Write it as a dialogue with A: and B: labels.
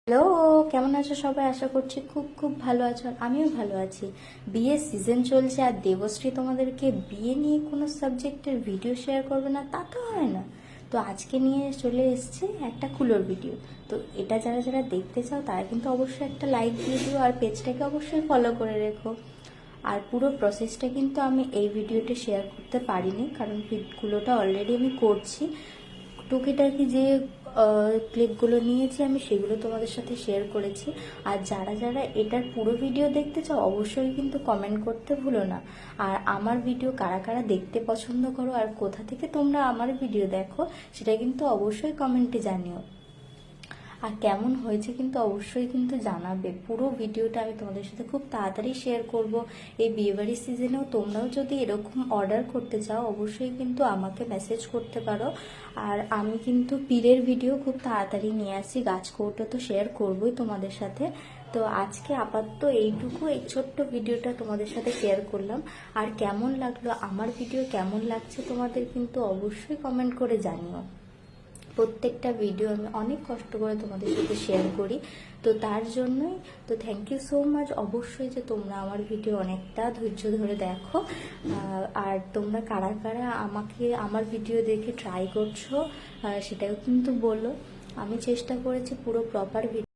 A: Hello, কেমন আছো সবাই? আশা করছি খুব খুব ভালো আছো। আর আমিও ভালো আছি। বিয়ের সিজন চলছে আর দেবশ্রী তোমাদেরকে বিয়ে নিয়ে কোনো সাবজেক্টের ভিডিও শেয়ার করবে না তা তো হয় না। তো আজকে নিয়ে চলে এসেছে একটা কুলোর ভিডিও। তো এটা যারা যারা দেখতে চাও তারা কিন্তু অবশ্যই একটা লাইক দিয়ে দিও আর পেজটাকে অবশ্যই ফলো করে রেখো। আর পুরো প্রসেসটা কিন্তু আমি এই ভিডিওতে শেয়ার করতে পারিনি, কারণ কুলোটা অলরেডি আমি করছি। টুকিটাকি যে ক্লিপগুলো নিয়েছি আমি সেগুলো তোমাদের সাথে শেয়ার করেছি। আর যারা যারা এটার পুরো ভিডিও দেখতে চাও অবশ্যই কিন্তু কমেন্ট করতে ভুলো না। আর আমার ভিডিও কারা কারা দেখতে পছন্দ করো আর কোথা থেকে তোমরা আমার ভিডিও দেখো সেটা কিন্তু অবশ্যই কমেন্টে জানিও। আর কেমন হয়েছে কিন্তু অবশ্যই কিন্তু জানাবে। পুরো ভিডিওটা আমি তোমাদের সাথে খুব তাড়াতাড়ি শেয়ার করব। এই বিয়েবাড়ির সিজনেও তোমরাও যদি এরকম অর্ডার করতে চাও অবশ্যই কিন্তু আমাকে মেসেজ করতে পারো। আর আমি কিন্তু পীরের ভিডিও খুব তাড়াতাড়ি নিয়ে আসি, গাছকৌটো তো শেয়ার করবই তোমাদের সাথে। তো আজকে আপাতত এইটুকু, এই ছোট্ট ভিডিওটা তোমাদের সাথে শেয়ার করলাম। আর কেমন লাগলো আমার ভিডিও, কেমন লাগছে তোমাদের কিন্তু অবশ্যই কমেন্ট করে জানিও। প্রত্যেকটা ভিডিও আমি অনেক কষ্ট করে তোমাদের সাথে শেয়ার করি, তো তার জন্যই তো থ্যাংক ইউ সো মাচ। অবশ্যই যে তোমরা আমার ভিডিও অনেকটা ধৈর্য ধরে দেখো। আর তোমরা কারা কারা আমাকে আমার ভিডিও দেখে ট্রাই করছো সেটাও কিন্তু বলো। আমি চেষ্টা করেছি পুরো প্রপার ভিডিও